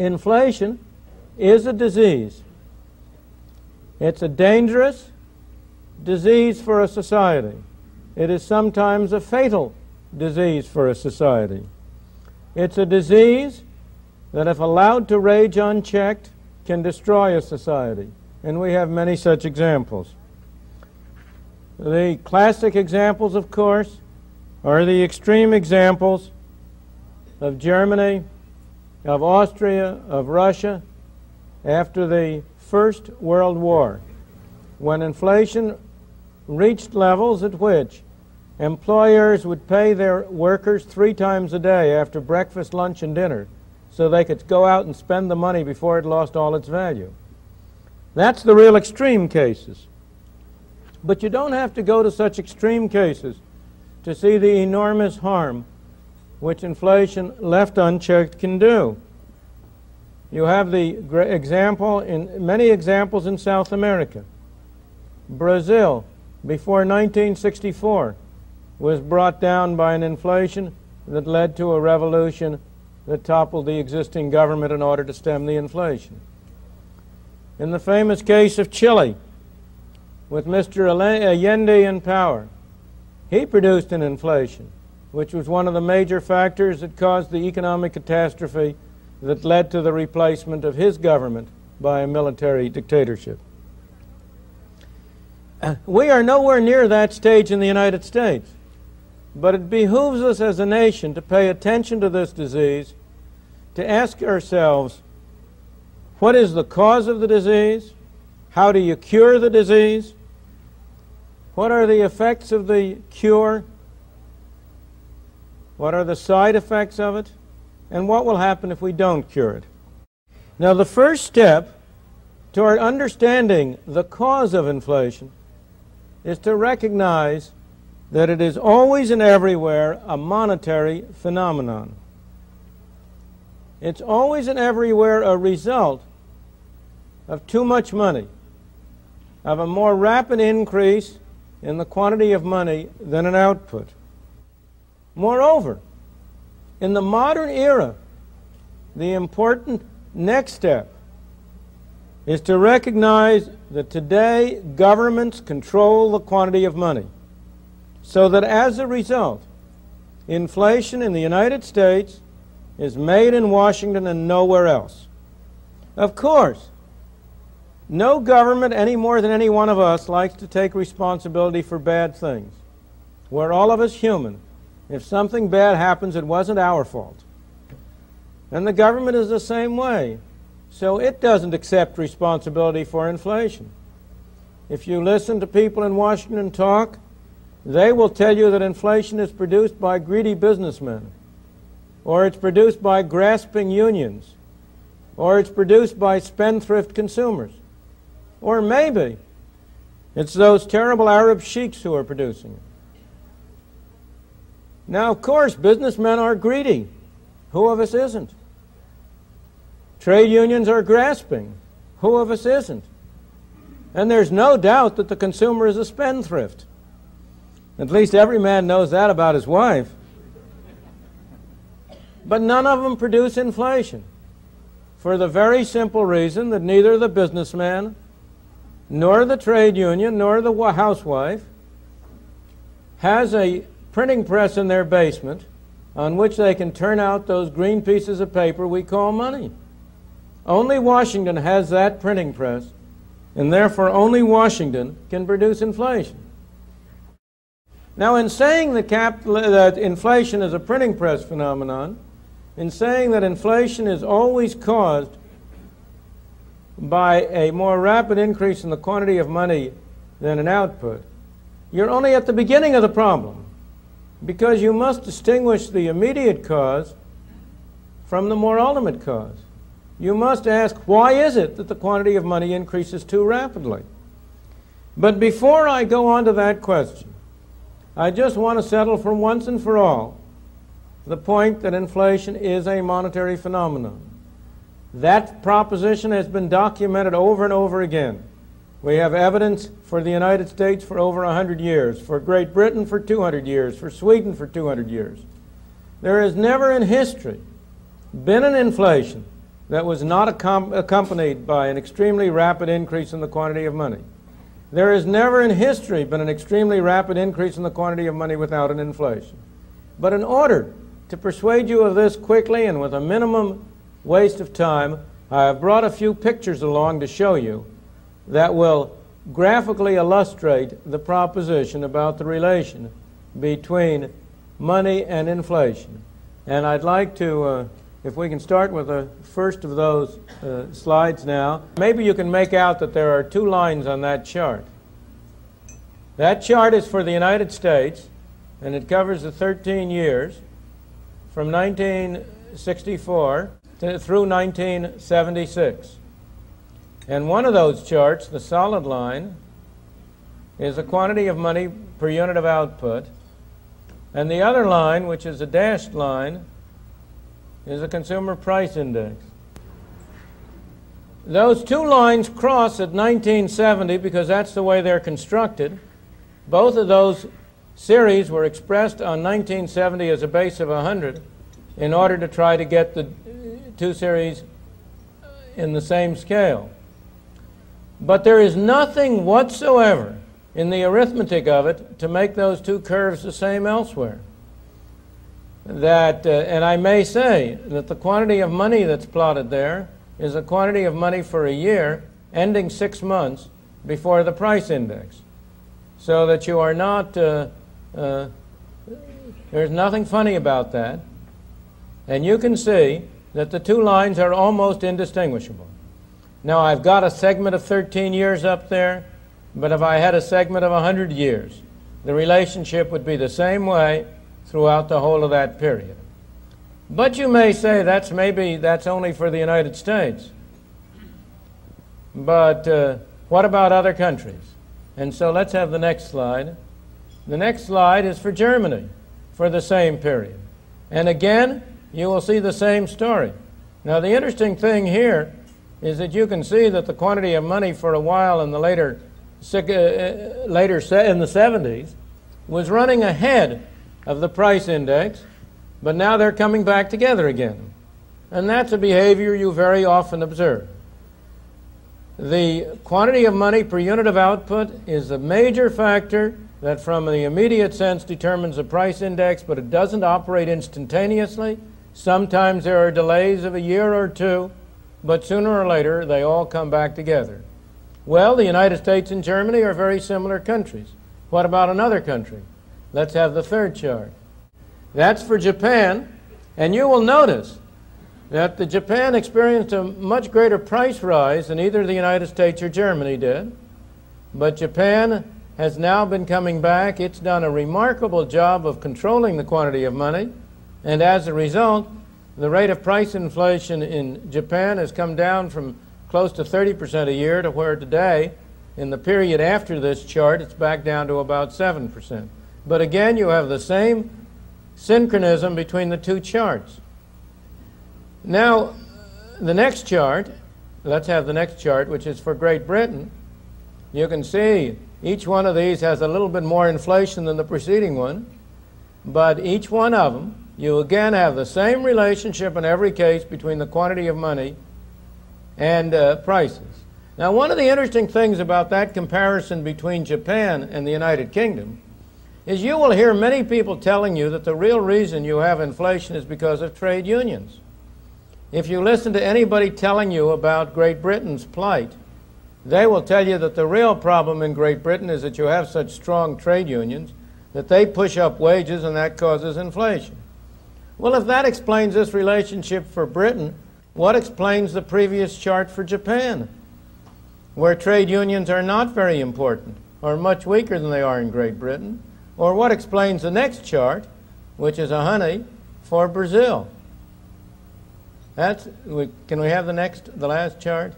Inflation is a disease. It's a dangerous disease for a society. It is sometimes a fatal disease for a society. It's a disease that, if allowed to rage unchecked, can destroy a society. And we have many such examples. The classic examples, of course, are the extreme examples of Germany, of Austria, of Russia, after the First World War, when inflation reached levels at which employers would pay their workers 3 times a day after breakfast, lunch, and dinner so they could go out and spend the money before it lost all its value. That's the real extreme cases. But you don't have to go to such extreme cases to see the enormous harm which inflation left unchecked can do. You have the example in many examples in South America. Brazil, before 1964, was brought down by an inflation that led to a revolution that toppled the existing government in order to stem the inflation. In the famous case of Chile, with Mr. Allende in power, he produced an inflation, which was one of the major factors that caused the economic catastrophe that led to the replacement of his government by a military dictatorship. We are nowhere near that stage in the United States, but it behooves us as a nation to pay attention to this disease, to ask ourselves, what is the cause of the disease? How do you cure the disease? What are the effects of the cure? What are the side effects of it? And what will happen if we don't cure it? Now, the first step toward understanding the cause of inflation is to recognize that it is always and everywhere a monetary phenomenon. It's always and everywhere a result of too much money, of a more rapid increase in the quantity of money than an output. Moreover, in the modern era, the important next step is to recognize that today governments control the quantity of money, so that as a result, inflation in the United States is made in Washington and nowhere else. Of course, no government any more than any one of us likes to take responsibility for bad things. We're all of us human. If something bad happens, it wasn't our fault. And the government is the same way. So it doesn't accept responsibility for inflation. If you listen to people in Washington talk, they will tell you that inflation is produced by greedy businessmen, or it's produced by grasping unions, or it's produced by spendthrift consumers, or maybe it's those terrible Arab sheiks who are producing it. Now, of course, businessmen are greedy. Who of us isn't? Trade unions are grasping. Who of us isn't? And there's no doubt that the consumer is a spendthrift. At least every man knows that about his wife. But none of them produce inflation, for the very simple reason that neither the businessman, nor the trade union, nor the housewife has a printing press in their basement on which they can turn out those green pieces of paper we call money. Only Washington has that printing press, and therefore only Washington can produce inflation. Now, in saying that inflation is a printing press phenomenon, in saying that inflation is always caused by a more rapid increase in the quantity of money than an output, you're only at the beginning of the problem, because you must distinguish the immediate cause from the more ultimate cause. You must ask, why is it that the quantity of money increases too rapidly? But before I go on to that question, I just want to settle for once and for all the point that inflation is a monetary phenomenon. That proposition has been documented over and over again. We have evidence for the United States for over 100 years, for Great Britain for 200 years, for Sweden for 200 years. There has never in history been an inflation that was not accompanied by an extremely rapid increase in the quantity of money. There has never in history been an extremely rapid increase in the quantity of money without an inflation. But in order to persuade you of this quickly and with a minimum waste of time, I have brought a few pictures along to show you that will graphically illustrate the proposition about the relation between money and inflation. And I'd like to, if we can start with the first of those slides now. Maybe you can make out that there are two lines on that chart. That chart is for the United States, and it covers the 13 years from 1964 through 1976. And one of those charts, the solid line, is the quantity of money per unit of output. And the other line, which is a dashed line, is the consumer price index. Those two lines cross at 1970 because that's the way they're constructed. Both of those series were expressed on 1970 as a base of 100 in order to try to get the two series in the same scale. But there is nothing whatsoever in the arithmetic of it to make those two curves the same elsewhere. And I may say that the quantity of money that's plotted there is a quantity of money for a year ending 6 months before the price index. So that you are not, there's nothing funny about that. And you can see that the two lines are almost indistinguishable. Now I've got a segment of 13 years up there, but if I had a segment of 100 years, the relationship would be the same way throughout the whole of that period. But you may say that's only for the United States. But what about other countries? And so let's have the next slide. The next slide is for Germany for the same period. And again, you will see the same story. Now the interesting thing here is that you can see that the quantity of money for a while in the later in the 70s was running ahead of the price index, but now they're coming back together again. And that's a behavior you very often observe. The quantity of money per unit of output is a major factor that from the immediate sense determines the price index, but it doesn't operate instantaneously. Sometimes there are delays of a year or two, but sooner or later they all come back together. Well, the United States and Germany are very similar countries. What about another country? Let's have the third chart. That's for Japan, and you will notice that Japan experienced a much greater price rise than either the United States or Germany did. But Japan has now been coming back. It's done a remarkable job of controlling the quantity of money, and as a result, the rate of price inflation in Japan has come down from close to 30% a year to where today, in the period after this chart, it's back down to about 7%. But again, you have the same synchronism between the two charts. Now, the next chart, let's have the next chart, which is for Great Britain. You can see each one of these has a little bit more inflation than the preceding one, but each one of them, you again have the same relationship in every case between the quantity of money and prices. Now, one of the interesting things about that comparison between Japan and the United Kingdom is you will hear many people telling you that the real reason you have inflation is because of trade unions. If you listen to anybody telling you about Great Britain's plight, they will tell you that the real problem in Great Britain is that you have such strong trade unions that they push up wages and that causes inflation. Well, if that explains this relationship for Britain, what explains the previous chart for Japan, where trade unions are not very important or much weaker than they are in Great Britain? Or what explains the next chart, which is a honey, for Brazil? Can we have the last chart?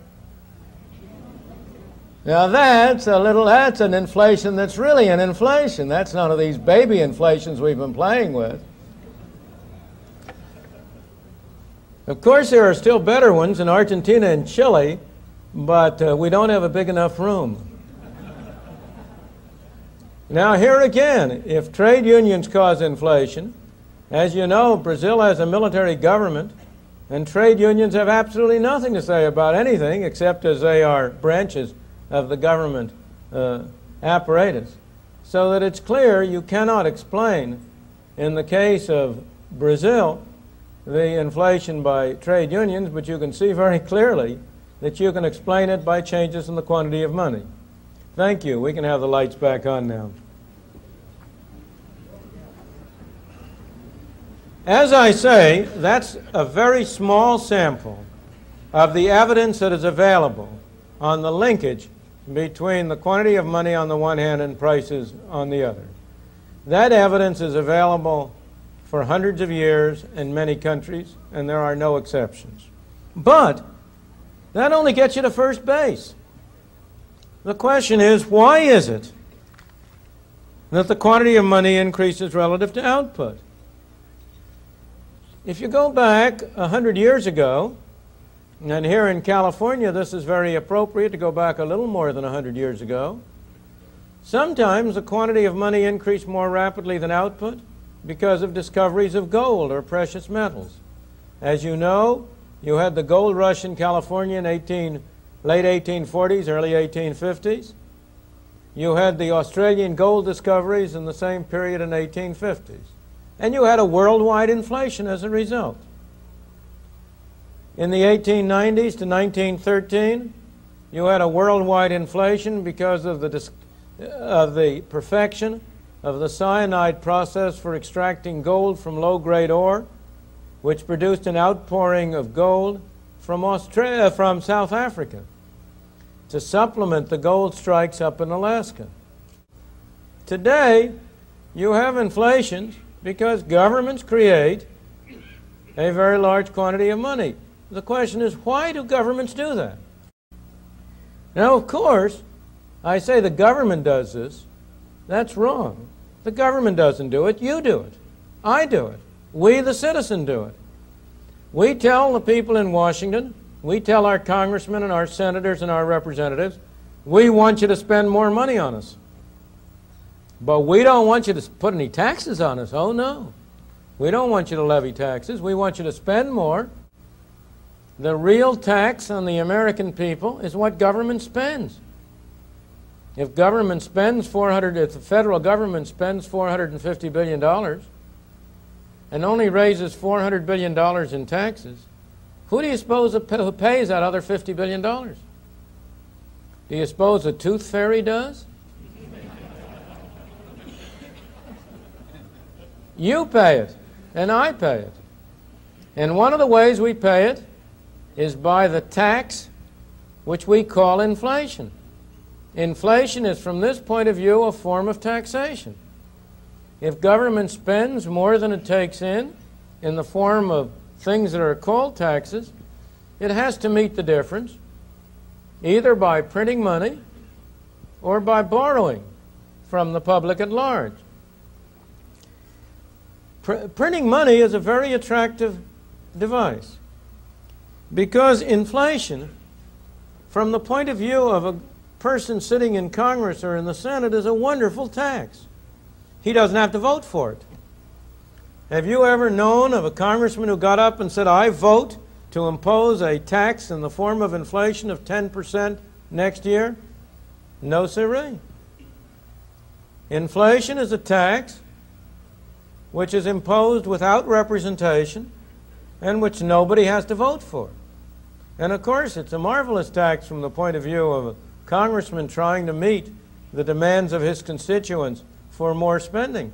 Now that's an inflation that's really an inflation. That's none of these baby inflations we've been playing with. Of course, there are still better ones in Argentina and Chile, but we don't have a big enough room. Now here again, if trade unions cause inflation, as you know, Brazil has a military government, And trade unions have absolutely nothing to say about anything except as they are branches of the government apparatus. So that it's clear you cannot explain, in the case of Brazil, the inflation by trade unions, but you can see very clearly that you can explain it by changes in the quantity of money. Thank you. We can have the lights back on now. As I say, that's a very small sample of the evidence that is available on the linkage between the quantity of money on the one hand and prices on the other. That evidence is available for hundreds of years in many countries, and there are no exceptions. But that only gets you to first base. The question is, why is it that the quantity of money increases relative to output? If you go back 100 years ago, and here in California this is very appropriate to go back a little more than 100 years ago, sometimes the quantity of money increased more rapidly than output because of discoveries of gold or precious metals. As you know, you had the gold rush in California in late 1840s, early 1850s. You had the Australian gold discoveries in the same period in 1850s. And you had a worldwide inflation as a result. In the 1890s to 1913, you had a worldwide inflation because of the perfection of the cyanide process for extracting gold from low-grade ore, which produced an outpouring of gold from South Africa to supplement the gold strikes up in Alaska. Today, you have inflations because governments create a very large quantity of money. The question is, why do governments do that? Now, of course, I say the government does this. That's wrong. The government doesn't do it. You do it. I do it. We, the citizen, do it. We tell the people in Washington, we tell our congressmen and our senators and our representatives, we want you to spend more money on us. But we don't want you to put any taxes on us. Oh, no. We don't want you to levy taxes. We want you to spend more. The real tax on the American people is what government spends. If government spends if the federal government spends $450 billion and only raises $400 billion in taxes, who do you suppose who pays that other $50 billion? Do you suppose the tooth fairy does? You pay it, and I pay it. And one of the ways we pay it is by the tax which we call inflation. Inflation is, from this point of view, a form of taxation. If government spends more than it takes in the form of things that are called taxes, it has to meet the difference, either by printing money or by borrowing from the public at large. Printing money is a very attractive device because inflation, from the point of view of a person sitting in Congress or in the Senate, is a wonderful tax. He doesn't have to vote for it. Have you ever known of a congressman who got up and said, I vote to impose a tax in the form of inflation of 10% next year? No, sirree. Inflation is a tax which is imposed without representation and which nobody has to vote for. And of course, it's a marvelous tax from the point of view of a congressman trying to meet the demands of his constituents for more spending.